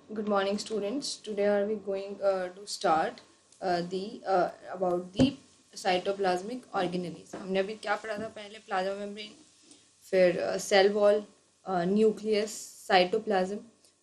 Good morning, students. Today are we going to start the about the cytoplasmic organelles. हमने अभी क्या पढ़ा था पहले? प्लाज्मा मेम्ब्रेन, फिर सेल वॉल, न्यूक्लियस, साइटोप्लाज्म.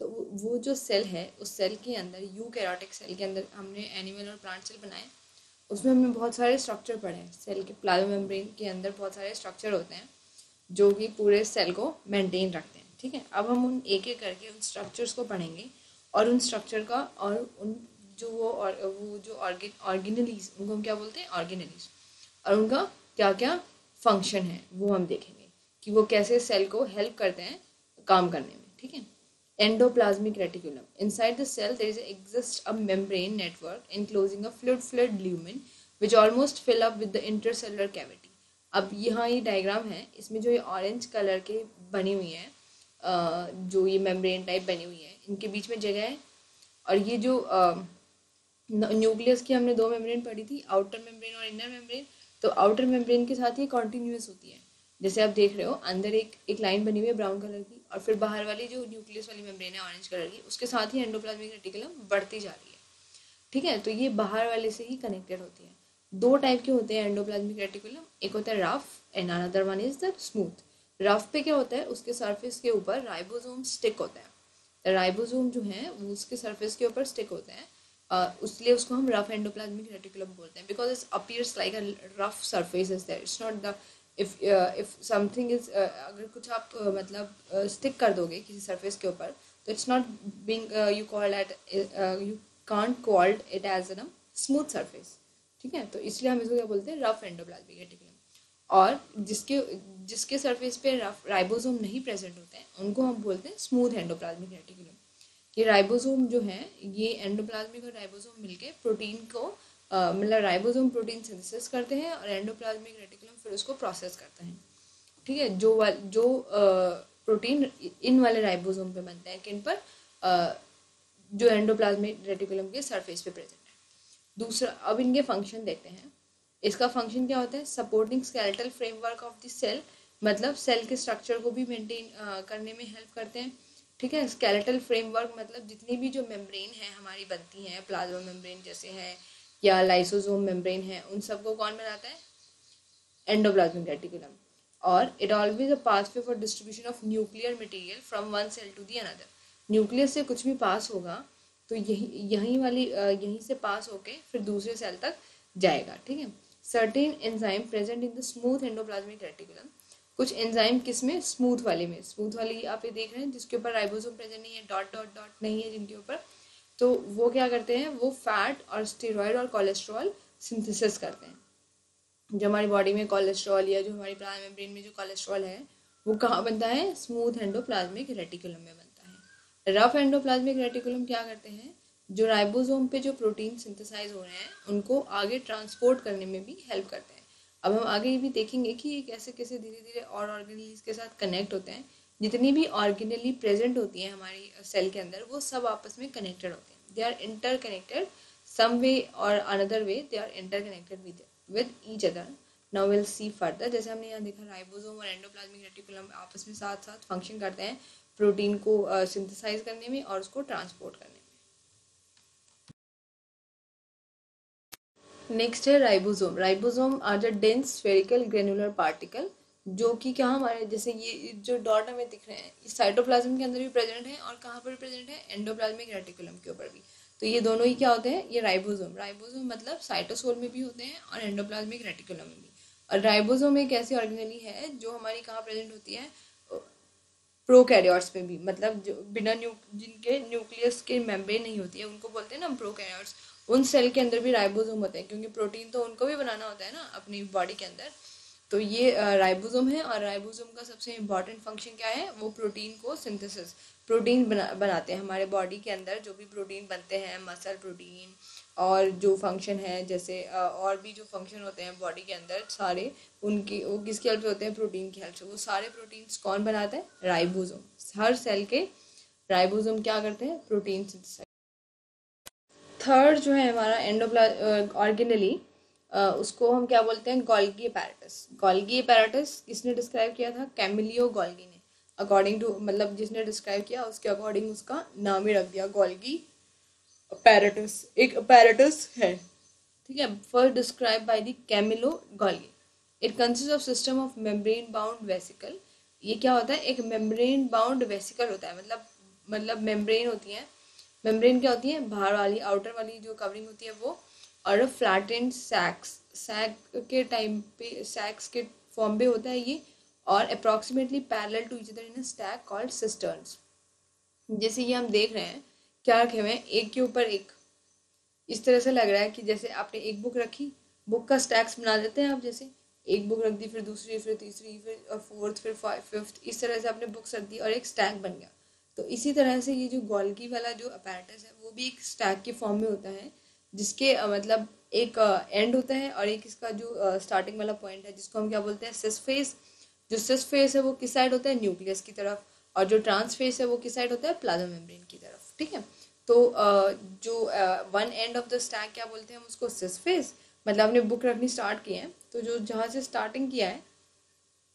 तो वो जो सेल है, उस सेल के अंदर यूकैरियोटिक सेल के अंदर हमने एनिमल और प्लांट सेल बनाए. उसमें हमने बहुत सारे स्ट्रक्चर पढ़े हैं. सेल के प्लाज्मा मेम्ब्रेन के अंदर बहुत सारे स्ट्रक्चर होते हैं जो कि पूरे सेल को मेंटेन रखते हैं. ठीक है, अब हम उन एक एक करके उन स्ट्रक्चर्स को पढ़ेंगे और उन स्ट्रक्चर का और उन जो वो जो ऑर्गेनलीज, उनको हम क्या बोलते हैं? ऑर्गेनलीज. और उनका क्या क्या फंक्शन है वो हम देखेंगे कि वो कैसे सेल को हेल्प करते हैं काम करने में. ठीक है. Endoplasmic reticulum. Inside the cell there is exist a membrane network enclosing a fluid lumen which almost fill up with the intercellular cavity. अब यहाँ ये डायग्राम है, इसमें जो ये ऑरेंज कलर के बनी हुई है, जो ये मेम्ब्रेन टाइप बनी हुई है, इनके बीच में जगह है. और ये जो न्यूक्लियस की हमने दो मेम्ब्रेन पढ़ी थी, आउटर मेम्ब्रेन और इनर मेम्ब्रेन. तो आउटर मेम्ब्रेन के साथ ये कॉन्टिन्यूस होती है. जैसे आप देख रहे हो, अंदर एक लाइन बनी हुई है ब्राउन कलर की, और फिर बाहर वाली जो न्यूक्लियस वाली मेम्ब्रेन है ऑरेंज कलर की, उसके साथ ही एंडोप्लाज्मिक रेटिकुलम बढ़ती जा रही है. ठीक है, तो ये बाहर वाले से ही कनेक्टेड होती है. दो टाइप के होते हैं एंडोप्लाज्मिक रेटिकुलम. एक होता है rough and another one is the smooth. Rough पे क्या होता है? उसके सरफेस के ऊपर राइबोसोम स्टिक होता है. राइबोसोम जो है वो उसके सरफेस के ऊपर स्टिक होते हैं, इसलिए उसको हम रफ एंडोप्लाज्मिक रेटिकुलम बोलते हैं. Because it appears like a rough surface is there. It's not the if something is, अगर कुछ आप मतलब स्टिक कर दोगे किसी सरफेस के ऊपर, तो it's not being you called at you can't called it as a smooth surface. ठीक है, तो इसलिए हम इसको क्या बोलते हैं? Rough endoplasmic reticulum. और जिसके जिसके सरफेस पे राइबोसोम नहीं प्रेजेंट होते हैं, उनको हम बोलते हैं स्मूथ एंडोप्लाज्मिक रेटिकुलम. ये राइबोसोम जो है, ये एंडोप्लाज्मिक और राइबोसोम मिलके प्रोटीन को मतलब राइबोसोम प्रोटीन सिंथेसिस करते हैं और एंडोप्लाज्मिक रेटिकुलम फिर उसको प्रोसेस करता है. ठीक है, जो प्रोटीन इन वाले राइबोसोम पे बनते हैं, किन पर? जो एंडोप्लाज्मिक रेटिकुलम के सरफेस पे प्रेजेंट है. दूसरा, अब इनके फंक्शन देखते हैं. इसका फंक्शन क्या होता है? Supporting skeletal framework of the cell, मतलब सेल के स्ट्रक्चर को भी मेंटेन करने में हेल्प करते हैं. ठीक है, स्केलेटल फ्रेमवर्क मतलब जितनी भी जो मेम्ब्रेन है हमारी बनती हैं, प्लाज्मा मेम्ब्रेन जैसे है या लाइसोसोम मेम्ब्रेन है, उन सबको कौन बनाता है? Endoplasmic reticulum. और it always a pathway for distribution of nuclear material from one cell to the another. Nucleus से कुछ भी पास होगा तो यहीं से पास होके फिर दूसरे सेल तक जाएगा. ठीक है. Certain enzyme present in the smooth endoplasmic reticulum. कुछ एंजाइम किसमें? स्मूथ वाले में. स्मूथ वाली आप ये देख रहे हैं जिसके ऊपर राइबोसोम प्रेजेंट नहीं है, डॉट डॉट डॉट नहीं है जिनके ऊपर, तो वो क्या करते हैं? वो फैट और स्टेरॉयड और कोलेस्ट्रॉल सिंथेसिस करते हैं. जो हमारी बॉडी में कोलेस्ट्रॉल या जो हमारी प्लाज्मा मेम्ब्रेन में जो कोलेस्ट्रॉल है, वो कहाँ बनता है? स्मूथ एंडोप्लाज्मिक रेटिकुलम में बनता है. रफ एंडोप्लाज्मिक रेटिकुलम क्या करते हैं? जो राइबोसोम पे जो प्रोटीन सिंथेसाइज हो रहे हैं, उनको आगे ट्रांसपोर्ट करने में भी हेल्प करते हैं. अब हम आगे ये भी देखेंगे कि ये कैसे कैसे धीरे धीरे और ऑर्गेनलीज के साथ कनेक्ट होते हैं. जितनी भी ऑर्गेनली प्रेजेंट होती है हमारी सेल के अंदर, वो सब आपस में कनेक्टेड होते हैं. They are interconnected some way or another way. They are interconnected with each other. Now we'll see further. जैसे हमने यहाँ देखा, राइबोसोम और एंडोप्लाज्मिक रेटिकुलम आपस में साथ साथ फंक्शन करते हैं प्रोटीन को सिंथेसाइज करने में और उसको ट्रांसपोर्ट करने में. नेक्स्ट है ribosome. Ribosome are the dense spherical granular particle, जो कि क्या हमारे जैसे ये जो डॉट हमें दिख रहे हैं, ये साइटोप्लाज्म के अंदर भी प्रेजेंट है और कहाँ पर भी प्रेजेंट है? एंडोप्लाज्मिक रेटिकुलम के ऊपर भी. तो ये दोनों ही क्या होते हैं? ये राइबोसोम. राइबोसोम मतलब साइटोसोल में भी होते हैं और एंडोप्लाज्मिक रेटिकुलम में भी. और राइबोसोम एक ऐसी ऑर्गेनली है जो हमारी कहाँ प्रेजेंट होती है? प्रोकैरियोट्स में भी. मतलब जो बिना जिनके न्यूक्लियस के मेम्ब्रेन नहीं होती है, उनको बोलते हैं ना हम प्रोकैरियोट्स. उन सेल के अंदर भी राइबोसोम होते हैं, क्योंकि प्रोटीन तो उनको भी बनाना होता है ना अपनी बॉडी के अंदर. तो ये राइबोसोम है, और राइबोसोम का सबसे इम्पॉर्टेंट फंक्शन क्या है? वो प्रोटीन को सिंथेसिस, प्रोटीन बनाते हैं. हमारे बॉडी के अंदर जो भी प्रोटीन बनते हैं, मसल प्रोटीन और जो फंक्शन है, जैसे और भी जो फंक्शन होते हैं बॉडी के अंदर सारे, उनकी वो किसकी हेल्प से होते हैं? प्रोटीन की हेल्प से. वो सारे प्रोटीन्स कौन बनाता है? राइबोसोम. हर सेल के राइबोसोम क्या करते हैं? Protein synthesise. थर्ड जो है हमारा ऑर्गेनली, उसको हम क्या बोलते हैं? Golgi apparatus. गोल्गी अपैरेटस किसने डिस्क्राइब किया था? कैमिलियो गोल्गी ने. अकॉर्डिंग टू मतलब जिसने डिस्क्राइब किया उसके अकॉर्डिंग उसका नाम ही रख दिया गोल्गी अपैरेटस, एक अपैरेटस है। ठीक है, first describe by the Camillo Golgi. It consist of system of membrane bound vesicle. ये क्या होता है, एक मेम्ब्रेन बाउंड वेसिकल होता है, मतलब मेम्ब्रेन होती है। मेम्ब्रेन क्या होती है, बाहर वाली आउटर वाली जो कवरिंग होती है वो, और फ्लैटेंड सैक्स, सैक के टाइम पे सैक्स के फॉर्म पे होता है ये, और approximately parallel to each other in a stack called cisterns. जैसे ये हम देख रहे हैं क्या रखे हुए हैं, एक के ऊपर एक, इस तरह से लग रहा है कि जैसे आपने एक बुक रखी, बुक का स्टैक्स बना देते हैं आप, जैसे एक बुक रख दी, फिर दूसरी, फिर तीसरी, फिर फोर्थ, फिर फिफ्थ, इस तरह से आपने बुक्स रख दी और एक स्टैक बन गया। तो इसी तरह से ये जो गोल्गी वाला जो अपैरेटस है वो भी एक स्टैक के फॉर्म में होता है, जिसके मतलब एक एंड होता है और एक इसका जो स्टार्टिंग वाला पॉइंट है जिसको हम क्या बोलते हैं, सिस फेस। जो सिस फेस है वो किस साइड होता है, न्यूक्लियस की तरफ, और जो ट्रांस फेस है वो किस साइड होता है, प्लाज्मा मेम्ब्रेन की तरफ। ठीक है, तो जो one end of the stack क्या बोलते हैं हम उसको, सिस फेस। मतलब आपने बुक रखनी स्टार्ट की है तो जो जहाँ से स्टार्टिंग किया है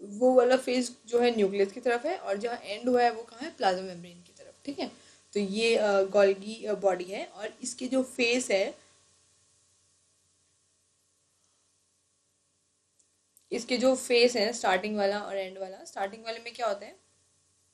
वो वाला फेज जो है न्यूक्लियस की तरफ है, और जहाँ एंड हुआ है वो कहाँ है, प्लाज्मा मेम्ब्रेन की तरफ। ठीक है, तो ये गोल्गी बॉडी है, और इसके जो फेस है, इसके जो फेस है स्टार्टिंग वाला और एंड वाला, स्टार्टिंग वाले में क्या होता है,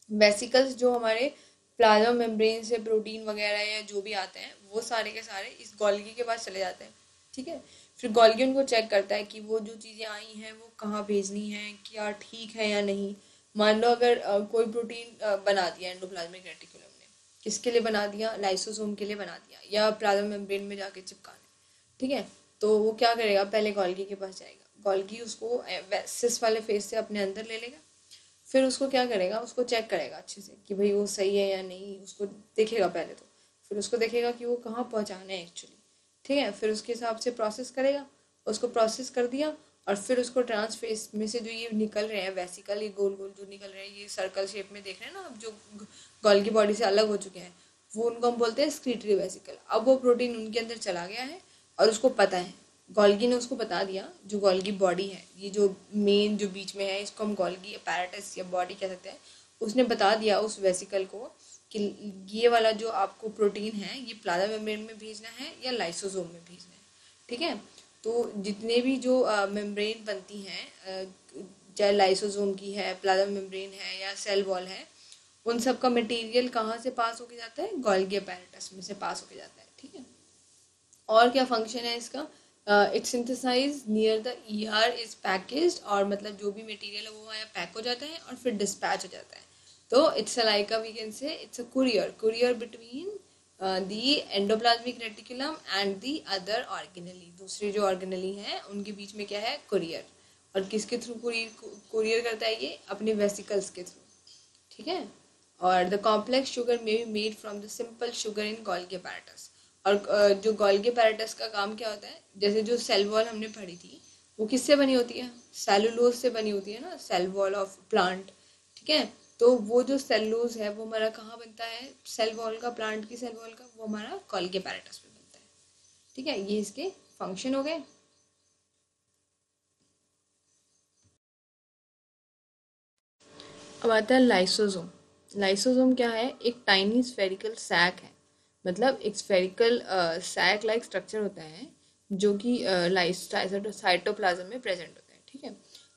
वेसिकल्स जो हमारे प्लाज्मा मेम्ब्रेन से प्रोटीन वगैरह या जो भी आते हैं वो सारे के सारे इस गोल्गी के पास चले जाते हैं। ठीक है, फिर गोल्गी उनको चेक करता है कि वो जो चीज़ें आई हैं वो कहाँ भेजनी है, क्या ठीक है या नहीं। मान लो अगर कोई प्रोटीन बना दिया एंडोप्लाज्मिक रेटिकुलम ने, किसके लिए बना दिया, लाइसोसोम के लिए बना दिया, या प्लाज्मा मेम्ब्रेन में जाके चिपकाने। ठीक है, तो वो क्या करेगा, पहले गोल्गी के पास जाएगा, गोल्गी उसको सिस वाले फेस से अपने अंदर ले लेगा, फिर उसको क्या करेगा, उसको चेक करेगा अच्छे से कि भाई वो सही है या नहीं, उसको देखेगा पहले तो, फिर उसको देखेगा कि वो कहाँ पहुँचाना है एक्चुअली। ठीक है, फिर उसके हिसाब से प्रोसेस करेगा, उसको प्रोसेस कर दिया, और फिर उसको ट्रांसफेस में से जो ये निकल रहे हैं वेसिकल, ये गोल गोल जो निकल रहे हैं, ये सर्कल शेप में देख रहे हैं ना आप, जो गोल्गी बॉडी से अलग हो चुके हैं, वो उनको हम बोलते हैं स्क्रीटरी वेसिकल। अब वो प्रोटीन उनके अंदर चला गया है और उसको पता है, गोल्गी ने उसको बता दिया, जो गोल्गी बॉडी है, ये जो मेन जो बीच में है इसको हम गोल्गी अपैरेटस या बॉडी कह सकते हैं, उसने बता दिया उस वेसिकल को कि ये वाला जो आपको प्रोटीन है ये प्लाज्मा मेम्ब्रेन में भेजना है या लाइसोसोम में भेजना है। ठीक है, तो जितने भी जो मेम्ब्रेन बनती हैं, चाहे लाइसोसोम की है, प्लाज्मा मेम्ब्रेन है या सेल वॉल है, उन सब का मटेरियल कहाँ से पास होके जाता है, गोल्गी अपैरेटस में से पास होके जाता है। ठीक है, और क्या फंक्शन है इसका, it's synthesize near the ER is packaged, और मतलब जो भी मटेरियल है वो वहाँ पैक हो जाता है और फिर डिस्पैच हो जाता है। तो it's like we can say it's a courier between the endoplasmic reticulum and the other organelle. दूसरे जो ऑर्गेनली हैं उनके बीच में क्या है, कुरियर। और किसके थ्रू कुरियर करता है ये, अपने वेसिकल्स के थ्रू। ठीक है, और द कॉम्प्लेक्स शुगर में be made from the simple sugar in Golgi apparatus. और जो गोल्गी अपैरेटस का काम क्या होता है, जैसे जो सेल वॉल हमने पढ़ी थी वो किससे बनी होती है, सेलुलोज से बनी होती है ना, सेल वॉल ऑफ प्लांट। ठीक है, तो वो जो सेलुलोज है वो हमारा कहाँ बनता है, सेल वॉल का, प्लांट की सेल वॉल का, वो हमारा गोल्गी अपैरेटस में बनता है। ठीक है, ये इसके फंक्शन हो गए। अब आता है लाइसोसोम। लाइसोसोम क्या है, एक टाइनी स्फेरिकल सैक है, मतलब एक स्फेरिकल सैक लाइक स्ट्रक्चर होता है जो कि साइटोप्लाज्म में प्रेजेंट होता है। ठीक है,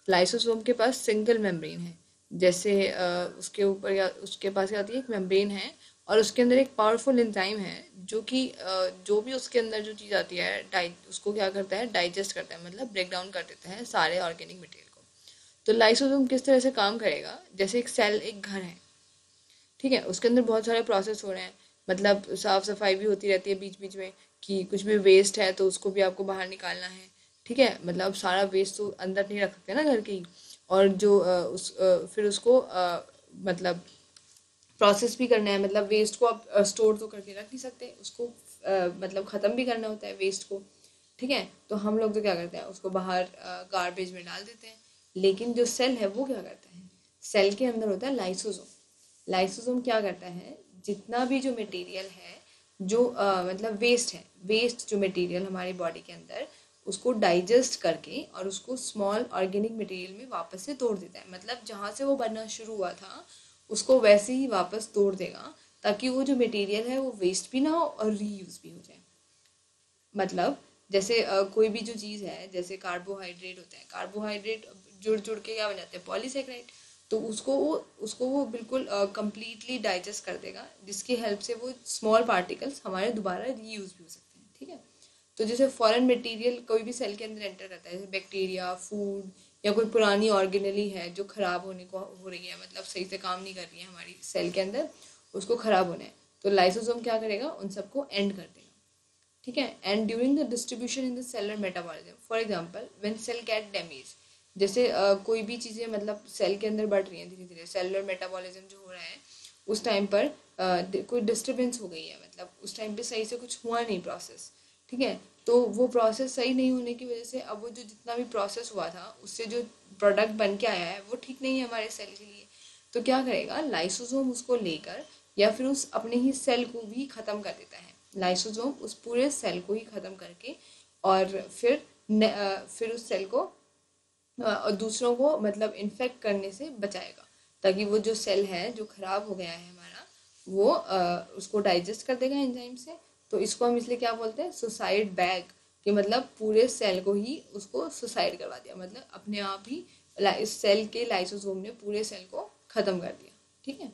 लाइसोसोम के पास सिंगल मेम्ब्रेन है, जैसे उसके ऊपर या उसके पास क्या होती है, एक मेम्ब्रेन है, और उसके अंदर एक पावरफुल एंजाइम है जो कि जो भी उसके अंदर जो चीज़ आती है उसको क्या करता है, डाइजेस्ट करता है, मतलब ब्रेक डाउन कर देता है सारे ऑर्गेनिक मटेरियल को। तो लाइसोसोम किस तरह से काम करेगा, जैसे एक सेल, एक घर है। ठीक है, उसके अंदर बहुत सारे प्रोसेस हो रहे हैं, मतलब साफ सफाई भी होती रहती है बीच बीच में, कि कुछ भी वेस्ट है तो उसको भी आपको बाहर निकालना है। ठीक है, मतलब सारा वेस्ट तो अंदर नहीं रख सकते ना घर के ही, और जो फिर उसको मतलब प्रोसेस भी करना है, मतलब वेस्ट को आप स्टोर तो करके रख नहीं सकते, उसको मतलब ख़त्म भी करना होता है वेस्ट को। ठीक है, तो हम लोग तो क्या करते हैं, उसको बाहर गार्बेज में डाल देते हैं। लेकिन जो सेल है वो क्या करता है, सेल के अंदर होता है लाइसोसोम। लाइसोसोम क्या करता है, जितना भी जो मटेरियल है, जो मतलब वेस्ट है, वेस्ट जो मटेरियल हमारी बॉडी के अंदर, उसको डाइजेस्ट करके और उसको स्मॉल ऑर्गेनिक मटेरियल में वापस से तोड़ देता है। मतलब जहाँ से वो बनना शुरू हुआ था उसको वैसे ही वापस तोड़ देगा, ताकि वो जो मटेरियल है वो वेस्ट भी ना हो और रीयूज भी हो जाए। मतलब जैसे कोई भी जो चीज़ है, जैसे कार्बोहाइड्रेट होता है, कार्बोहाइड्रेट जुड़ जुड़ के क्या बन जाते हैं, पॉलीसेकेराइड। तो उसको वो बिल्कुल कंप्लीटली डाइजेस्ट कर देगा, जिसकी हेल्प से वो स्मॉल पार्टिकल्स हमारे दोबारा रीयूज भी हो सकते हैं। ठीक है। तो जैसे फॉरेन मटेरियल कोई भी सेल के अंदर एंटर करता है, जैसे बैक्टीरिया, फूड, या कोई पुरानी ऑर्गेनली है जो खराब होने को हो रही है, मतलब सही से काम नहीं कर रही है हमारी सेल के अंदर, उसको खराब होना है, तो लाइसोसोम क्या करेगा, उन सबको एंड कर देगा। ठीक है। And during the distribution in the cellular metabolism, for example when cell get damage, जैसे कोई भी चीज़ें मतलब सेल के अंदर बढ़ रही हैं धीरे धीरे, सेलुलर मेटाबॉलिज्म जो हो रहा है, उस टाइम पर कोई डिस्टर्बेंस हो गई है, मतलब उस टाइम पे सही से कुछ हुआ नहीं प्रोसेस। ठीक है। तो वो प्रोसेस सही नहीं होने की वजह से अब वो जो जितना भी प्रोसेस हुआ था, उससे जो प्रोडक्ट बन के आया है वो ठीक नहीं है हमारे सेल के लिए। तो क्या करेगा, लाइसोसोम उसको लेकर या फिर उस अपने ही सेल को भी ख़त्म कर देता है। लाइसोसोम उस पूरे सेल को ही ख़त्म करके और फिर उस सेल को और दूसरों को मतलब इन्फेक्ट करने से बचाएगा, ताकि वो जो सेल है जो खराब हो गया है हमारा, वो उसको डाइजेस्ट कर देगा एंजाइम से। तो इसको हम इसलिए क्या बोलते हैं, सुसाइड बैग, कि मतलब पूरे सेल को ही उसको सुसाइड करवा दिया, मतलब अपने आप ही इस सेल के लाइसोसोम ने पूरे सेल को ख़त्म कर दिया। ठीक है।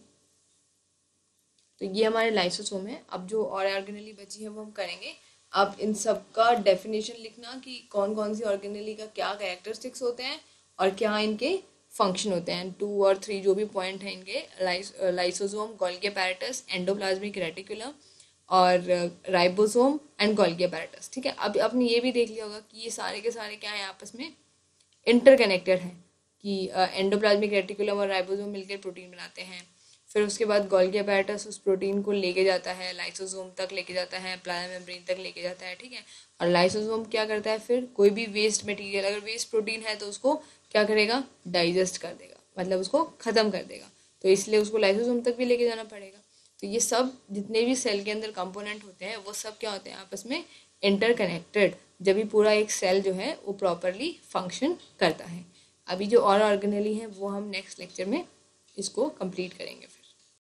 तो ये हमारे लाइसोसोम है। अब जो और ऑर्गेनेली बची है वो हम करेंगे। अब इन सब का डेफिनेशन लिखना कि कौन कौन सी ऑर्गेनेली का क्या कैरेक्टरिस्टिक्स होते हैं और क्या इनके फंक्शन होते हैं। 2 और 3 जो भी पॉइंट हैं इनके, lysosome, Golgi apparatus, endoplasmic reticulum और राइबोसोम एंड गोल्गी अपैरेटस। ठीक है। अब आपने ये भी देख लिया होगा कि ये सारे के सारे क्या है, आपस में इंटरकनेक्टेड हैं, कि एंडोप्लाज्मिक रेटिकुलम और राइबोसोम मिलकर प्रोटीन बनाते हैं। फिर उसके बाद गोल्गी अपैरेटस उस प्रोटीन को लेके जाता है, लाइसोसोम तक लेके जाता है, प्लाज्मा मेम्ब्रेन तक लेके जाता है। ठीक है। और लाइसोसोम क्या करता है, फिर कोई भी वेस्ट मटेरियल, अगर वेस्ट प्रोटीन है तो उसको क्या करेगा, डाइजेस्ट कर देगा, मतलब उसको ख़त्म कर देगा। तो इसलिए उसको लाइसोसोम तक भी लेके जाना पड़ेगा। तो ये सब जितने भी सेल के अंदर कंपोनेंट होते हैं वो सब क्या होते हैं, आपस में इंटरकनेक्टेड, जब भी पूरा एक सेल जो है वो प्रॉपरली फंक्शन करता है। अभी जो और ऑर्गेनेली हैं वो हम नेक्स्ट लेक्चर में इसको कंप्लीट करेंगे।